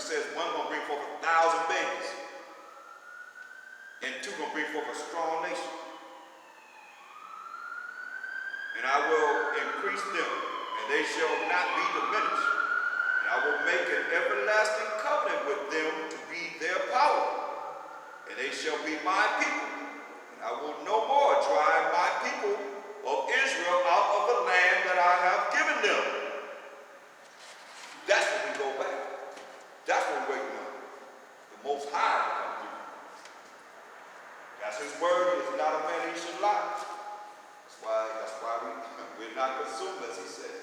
says one gonna bring forth 1,000 babies, and two gonna bring forth a strong nation. And I will increase them, and they shall not be diminished. And I will make an everlasting covenant with them to be their power, and they shall be my people. And I will no more drive my people of Israel out of the land that I have given them. That's when we go back. That's what we're waiting on. The Most High to come through. That's his word. He is not a man he should lie. That's why we're not consumed, as he said.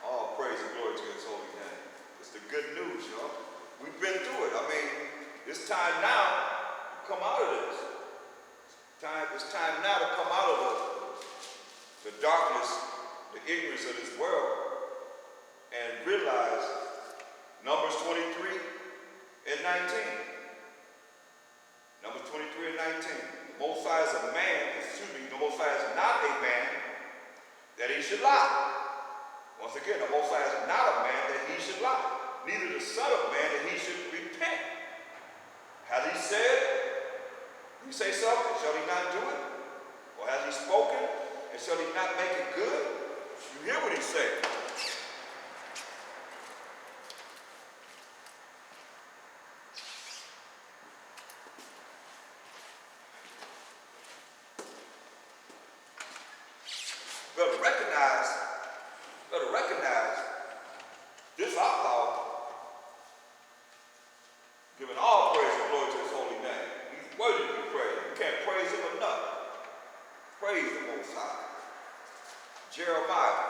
All praise and glory to his holy name. It's the good news, y'all. We've been through it. I mean, it's time now to come out of this. It's time now to come out of the darkness, the ignorance of this world, and realize Numbers 23 and 19. Numbers 23 and 19. The Most High is a man, the Most High is not a man that he should lie. Once again, the Most High is not a man that he should lie. Neither the Son of Man that he should repent. Has he said? He say something, shall he not do it? Or has he spoken, and shall he not make it good? You hear what he said. Better recognize this our power, giving all praise and glory to his holy name. He's worthy to be praised. You can't praise him enough. Praise the Most High. Jeremiah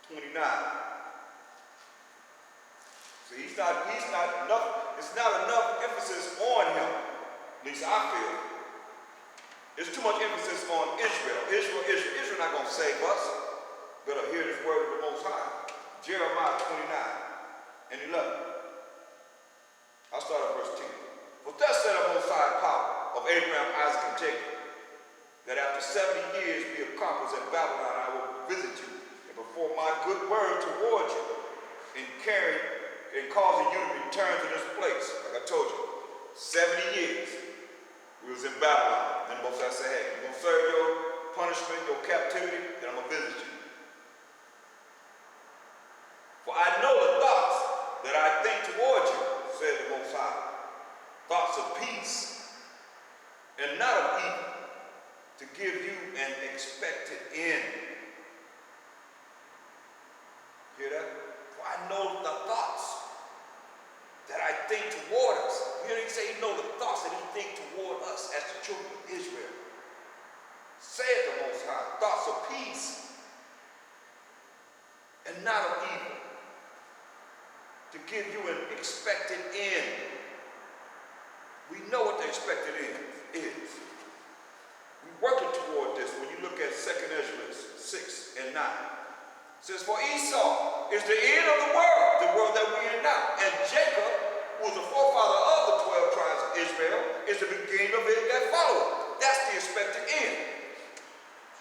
29. See, it's not enough emphasis on him. At least I feel. There's too much emphasis on Israel. Israel not going to save us. Better hear this word of the Most High. Jeremiah 29 and 11. I'll start at verse 10. For thus said the Most High power of Abraham, Isaac, and Jacob, that after 70 years be accomplished at Babylon, I will visit you and perform my good word toward you in causing you to return to this place. Like I told you, 70 years we was in Babylon. And Most High said, hey, you're going to serve your punishment, your captivity, then I'm going to visit you. For I know the thoughts that I think toward you, said the Most High. Thoughts of peace and not of evil, to give you an expected end. Hear that? For I know the thoughts that I think toward us. You hear he say he know the thoughts that he think toward us as the children of Israel. Said the Most High, thoughts of peace and not of evil, to give you an expected end. We know what the expected end is. We're working toward this when you look at 2nd Ezra 6 and 9. It says, for Esau is the end of the world that we're in now. And Jacob, who was the forefather of the 12 tribes of Israel, is the beginning of it that followed. That's the expected end.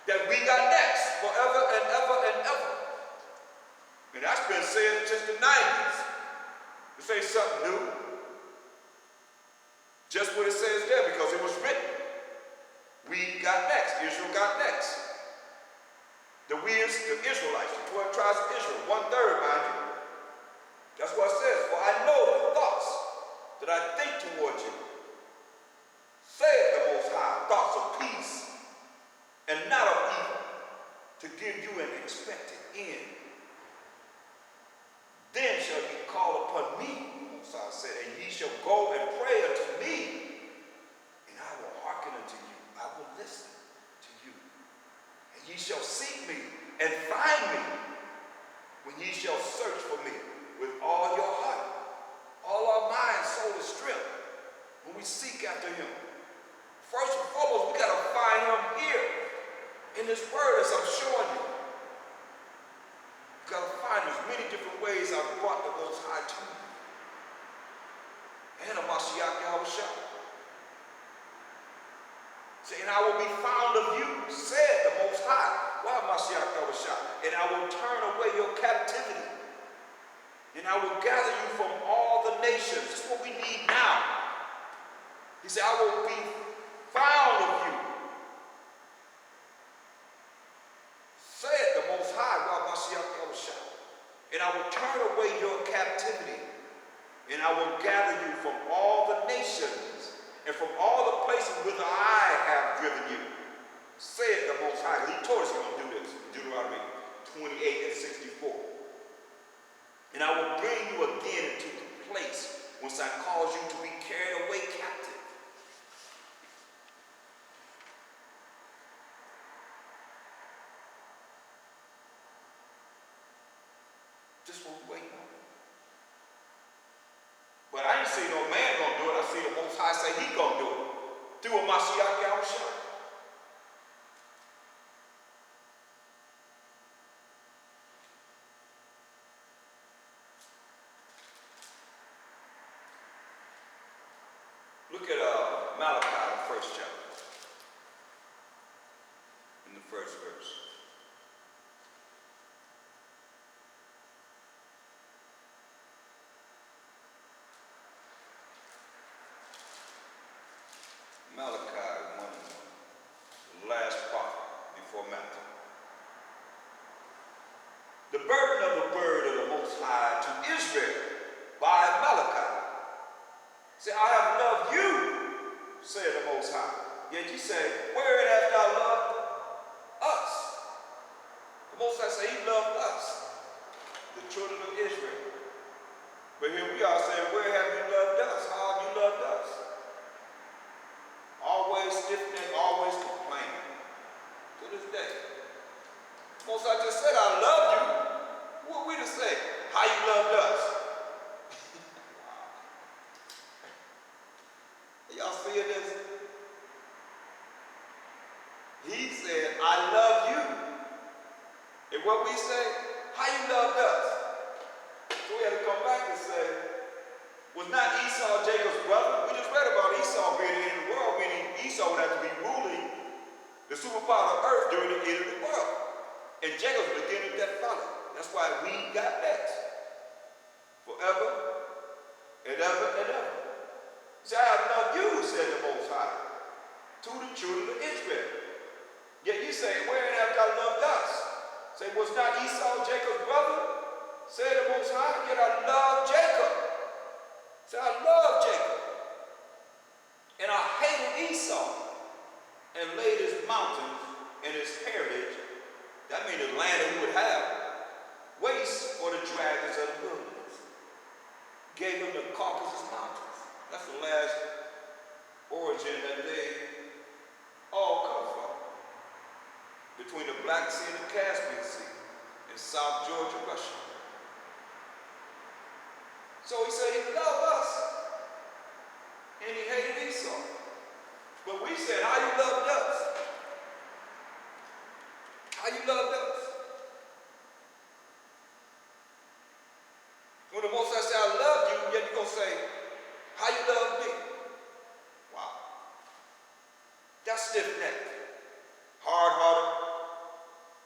That we got next, forever and ever and ever. And that's been said since the 90s. This ain't something new. Just what it says there, because it was written. We got next. Israel got next. The Israelites, the 12 tribes of Israel, 1/3, mind you. That's what it says. For I know the thoughts that I think toward you, saith the Most High, thoughts of peace and not of evil, to give you an expected end. Then shall ye call upon me, the Most High said, and ye shall go and pray unto me, and I will hearken unto you. I will listen to you. And ye shall seek me and find me when ye shall search for me with all your heart, all our mind, soul, and strength, when we seek after him. First and foremost, we got to find him here in this word as I'm showing you. You've got to find as many different ways I've brought the Most High to you. And a Mashiach Yahushua. Saying, I will be found of you, said the Most High. He said, I will be found of you. Said the Most High, and I will turn away your captivity, and I will gather you from all the nations and from all the places whither I have driven you. Said the Most High. He told us he's going to do this. Deuteronomy 28 and 64. And I will bring you again into the place whence I caused you to be carried away captive. Just what we're waiting on. But I ain't see no man gonna do it. I see the Most High say he gonna do it. Through a Mashiach Yahushua. Look at Malachi, the first chapter, in the first verse. Malachi 1, the last prophet before Matthew. The burden of the word of the Most High to Israel by Malachi. Say, I have loved you, said the Most High. Yet you say, wherein hast thou loved us? The Most High say he loved us, the children of Israel. But here we are saying, where have you loved us? How have you loved us? Always stiff-necked, always complaining. To this day. Most High just said, I love you. What are we to say? How you loved us? Y'all seeing this? He said, I love you. And what we say, how you loved us? So we had to come back and say, was not Esau Jacob's brother? We just read about Esau being in the world, meaning Esau would have to be ruling the superpower of earth during the end of the world. And Jacob's beginning that follow. That's why we got next. Forever and ever and ever. Say, I have loved you, said the Most High, to the children of Israel. Yet you say, wherein have thou loved us? Say, was not Esau Jacob's brother? Said the Most High, yet I love Jacob. Say, I love Jacob. And I hated Esau and laid his mountains and his heritage, that means the land that we would have, waste for the dragons of the wilderness. Gave him the Caucasus Mountains. That's the last origin that they all come from. Between the Black Sea and the Caspian Sea in South Georgia, Russia. So he said he loved us and he hated Esau. But we said, how you loved us? How you loved us? When the Most High said, I love you, yet you're going to say, how you love me? Wow. That's stiff-necked, hard-hearted,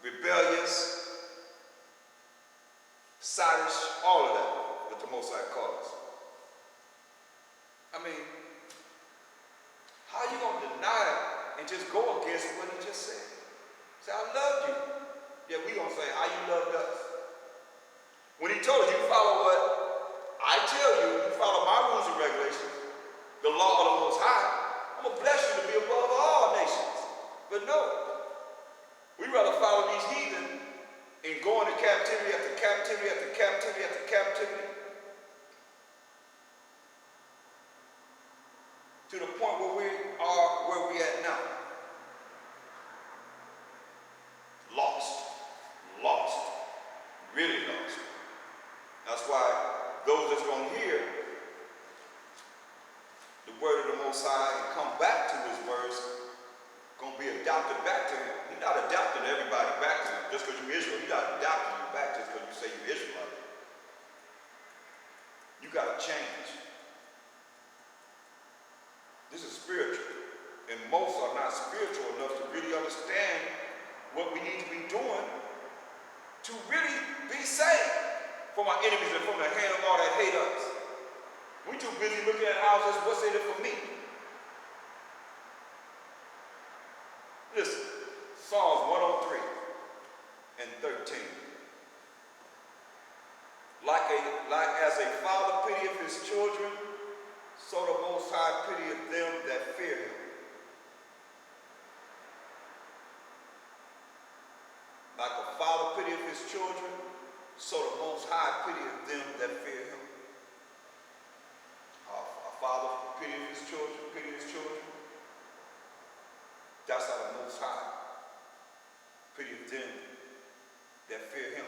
rebellious, sottish, all of that the Most High calls us. I mean, how you going to deny it and just go against what he just said? Say, I loved you. Yeah, we going to say, how you loved us? When he told us, you follow what I tell you, you follow my rules and regulations, the law of the Most High, I'm going to bless you to be above all nations. But no, we rather follow these heathen and go into captivity after captivity after captivity after captivity to the point where we are where we at now. Lost, really lost. That's why those that's going to hear the word of the Most High and come back to his words, going to be adopted back to him. He's not adopting everybody back to him. Just because you're Israel, he's not adopting you back just because you say you're Israelite. You got to change. This is spiritual. And most are not spiritual enough to really understand what we need to be doing to really be saved from our enemies and from the hand of all that hate us. We're too busy looking at houses, what's in it for me? Psalms 103 and 13. Like as a father pitieth his children, so the Most High pitieth them that fear him. Like a father pitieth his children, so the Most High pitieth them that fear him. A father pitieth his children. That's how the Most High pitieth them that fear him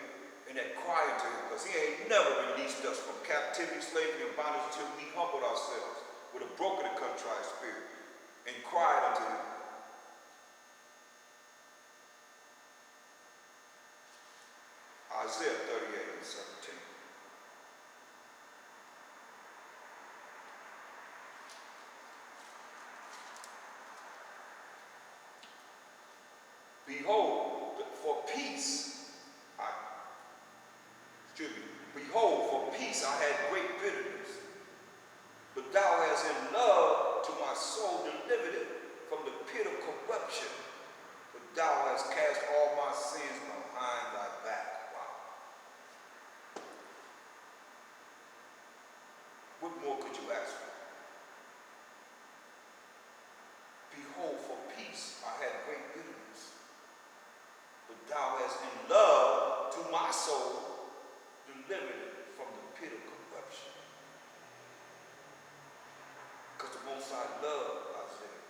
and that cry to him, because he ain't never released us from captivity, slavery, and bondage until we humbled ourselves with a broken and contrite spirit and cried unto him. Isaiah 38 and 17. Behold, for peace, I had great bitterness, but thou hast in love to my soul delivered it from the pit of corruption, but thou hast cast all my sins behind thy back. Wow. What more could you ask for? Behold, for peace I had great bitterness, but thou hast in love to my soul delivered it from the pit of corruption. Because the Most High loved Isaiah.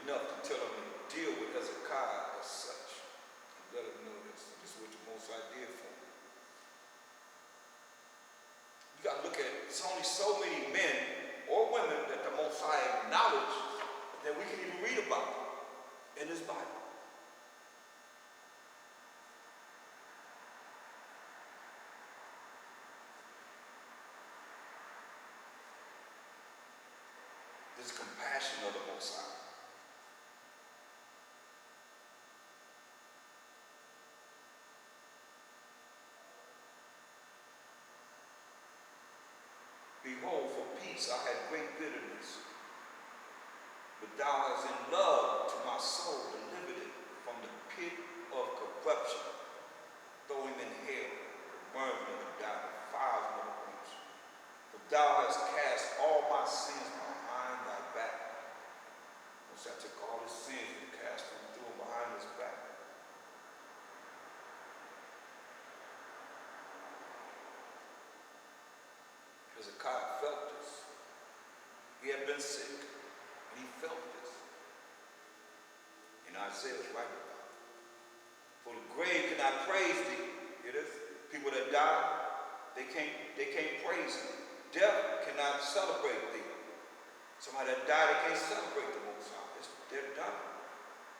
Enough to tell him to deal with Hezekiah as such. And let him know this. This is what the Most High did for him. You got to look at it. It's only so many men or women that the Most High acknowledged that we can even read about in this Bible. This compassion of the Most High. Behold, for peace I had great bitterness, but thou hast in love to my soul delivered it from the pit of corruption. Throw him in hell, worms never die, fires never quench. For thou hast cast all my sins behind thy back. Once I took all his sins and cast them, threw them behind his back. Hezekiah felt this. He had been sick, and he felt this. And Isaiah is right about it. For the grave cannot praise thee. Hear this? People that die, they can't praise him. Death cannot celebrate thee. Somebody that died, they can't celebrate the Most High. They're done.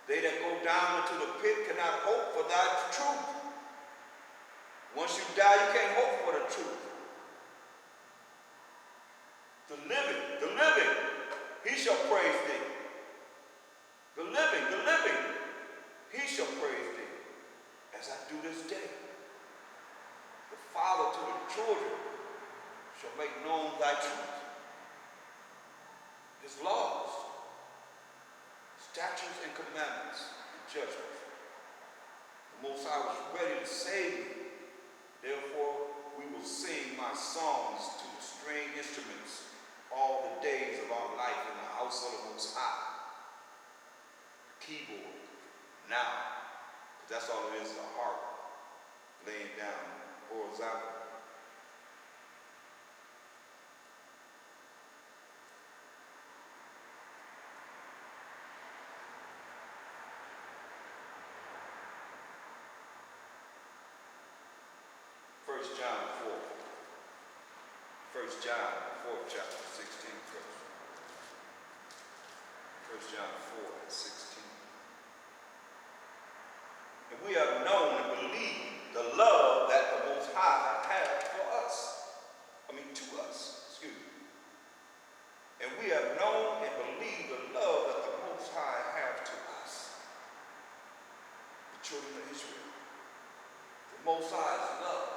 They that go down into the pit cannot hope for thy truth. Once you die, you can't hope for the truth. The living, he shall praise thee. The living, he shall praise thee, as I do this day. The father to the children shall make known thy truth. His laws, statutes and commandments, and judgments. The Most High was ready to save me. Therefore, we will sing my songs to the string instruments all the days of our life in the house of the Most High. Keyboard, now, because that's all it is, the harp laying down horizontal. First John 4, chapter 16 verse. 1 John 4 and 16. And we have known and believed the love that the Most High has for us. To us, excuse me. And we have known and believed the love that the Most High has to us, the children of Israel. The Most High's love.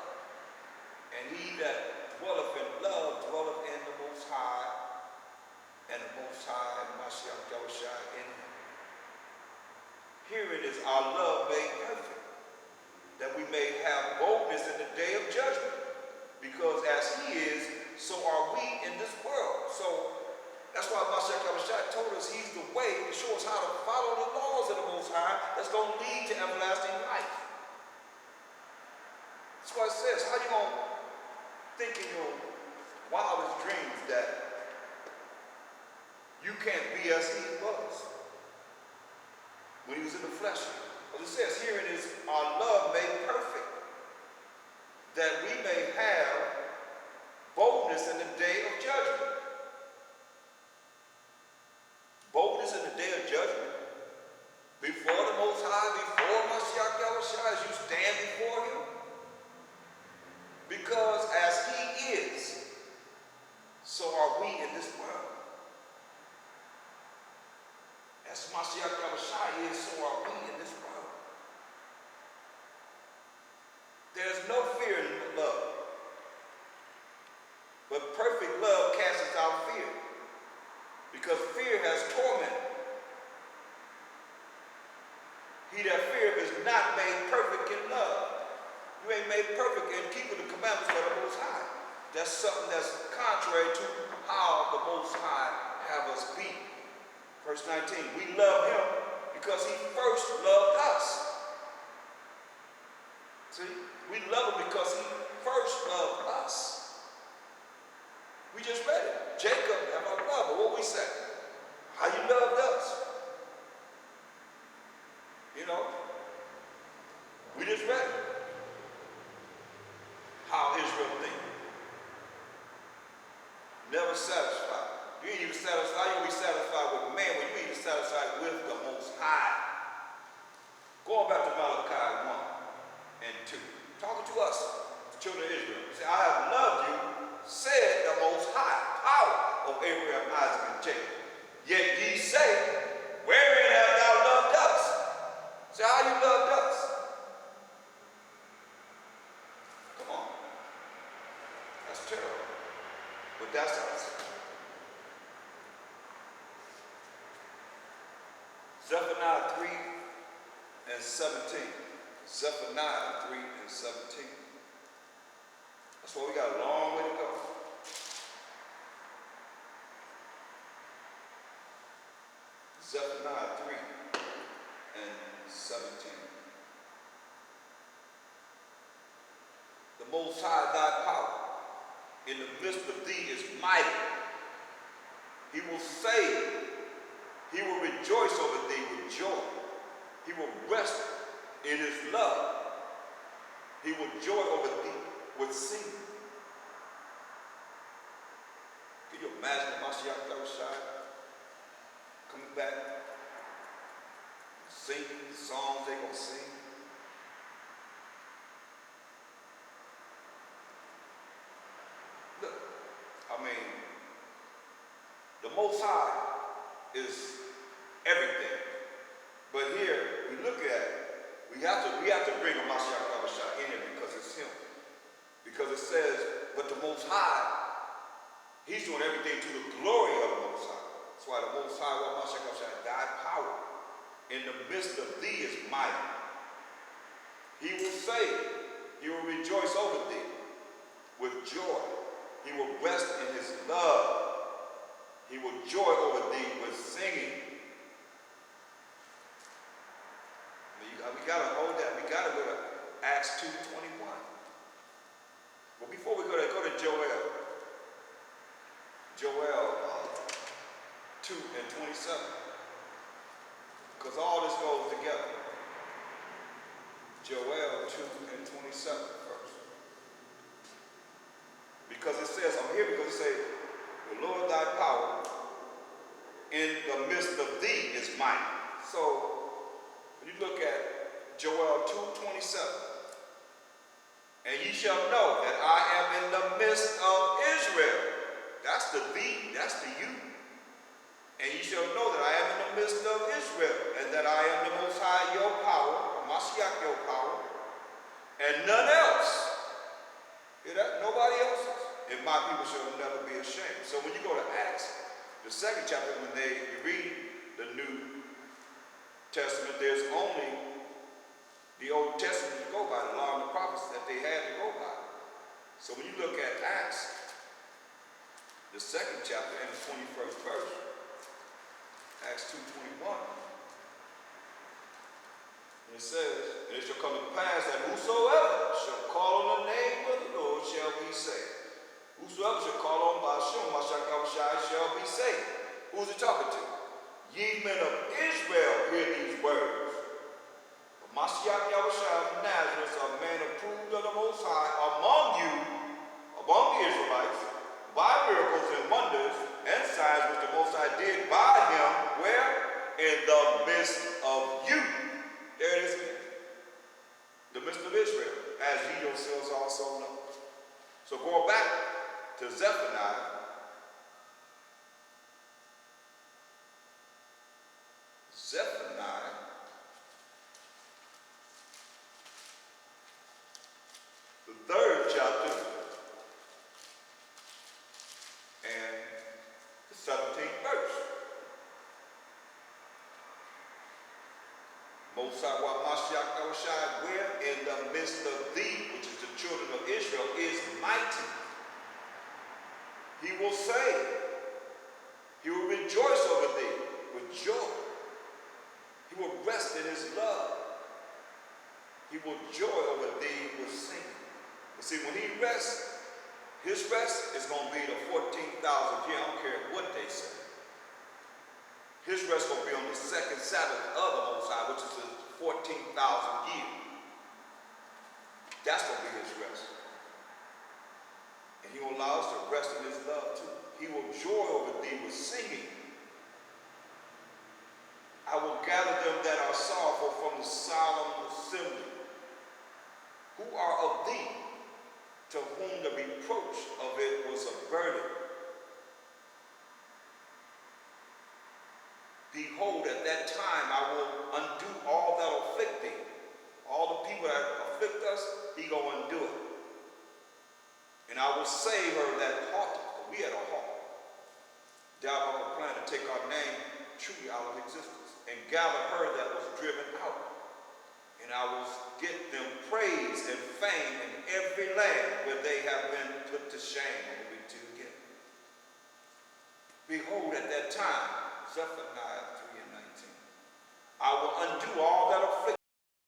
why Mashiach Yahushua told us he's the way to show us how to follow the laws of the Most High that's going to lead to everlasting life. That's why it says, how you going to think in your wildest dreams that you can't be as he was when he was in the flesh? Well, it says, herein is our love made perfect, that we may have boldness in the day of judgment. Boldness in the day of judgment. Before the Most High, before Mashiach Yahushua, as you stand before him. Because as he is, so are we in this world. As Mashiach Yahushua is, so are we in this world. There's no fear in love. But perfect love casts out fear. Because fear has torment. He that feareth is not made perfect in love. You ain't made perfect in keeping the commandments of the Most High. That's something that's contrary to how the Most High have us be. Verse 19, we love him because he first loved us. See, we love him because he first loved us. We just read it. Jacob, have I loved? But what we say? How you loved us? You know? We just read it. How Israel think. Never satisfied. You ain't even satisfied. You ain't be satisfied with man. When you ain't even satisfied with the Most High. Going back to Malachi 1 and 2. Talking to us, the children of Israel. Say, I have loved you, said the Most High, power of Abraham, Isaac, and Jacob. Yet ye say, wherein hast thou loved us? Say, how you loved us? Come on. That's terrible. But that's us. Zephaniah 3 and 17. Zephaniah 3 and 17. That's why we got a long way to go. Zephaniah 3 and 17. The Most High thy power in the midst of thee is mighty. He will save. He will rejoice over thee with joy. He will rest in his love. He will joy over thee with singing. Can you imagine Mashiach Yahushua coming back, singing the songs they're going to sing? Look, I mean, the Most High is everything. But here, we look at it, we have to bring a Mashiach Yahushua in here because it's him. Because it says, but the Most High, he's doing everything to the glory of the Most High. That's why the Most High, what Mashiach Yahushua, thy power in the midst of thee is mighty. He will save. He will rejoice over thee with joy. He will rest in his love. He will joy over thee with singing. We got to hold that. We got to go to Acts 2:21. But before we go to Joel. Joel 2 and 27. Because all this goes together. Joel 2 and 27 first. Because it says, I'm here because it says, the Lord thy power in the midst of thee is mighty. So, when you look at Joel 2:27, and ye shall know that I am in the midst of Israel. That's the thee, that's the you. And ye shall know that I am in the midst of Israel, and that I am the Most High, your power, Mashiach, your power, and none else. Hear that? Nobody else's. And my people shall never be ashamed. So when you go to Acts, the 2nd chapter, when you read the New Testament, there's only the Old Testament to go by, the law and the prophets that they had to go by. So when you look at Acts, the 2nd chapter and the 21st verse, Acts 2:21. And it says, and it shall come to pass that whosoever shall call on the name of the Lord shall be saved. Whosoever shall call on by Hashem, shall be saved. Who's he talking to? Ye men of Israel, hear these words. Mashiach Yahushua of Nazareth, a man approved of the Most High, among you, among the Israelites, by miracles and wonders and signs which the Most High did by him, where? In the midst of you. There it is again. The midst of Israel, as ye yourselves also know. So going back to Zephaniah, the 3rd chapter and the 17th verse. Most High Mashiach Yahushua, where in the midst of thee, which is the children of Israel, is mighty. He will save. He will rejoice over thee with joy. He will rest in his love. He will joy over thee with singing. But see, when he rests, his rest is going to be the 14,000 year. I don't care what they say. His rest going to be on the 2nd Sabbath of the Most High, which is the 14,000 year. That's going to be his rest. And he will allow us to rest in his love too. He will joy over thee with singing. I will gather them that are sorrowful from the solemn assembly, who are of thee, to whom the reproach of it was a burden. Behold, at that time I will undo all that afflict thee. All the people that afflict us, he gonna undo it. And I will save her that haughty. We had a haunt. Thou art plan to take our name truly out of existence, and gather her that was driven out. And I will get them praise and fame in every land where they have been put to shame. I'm going to read to you again. Behold, at that time, Zephaniah 3:19.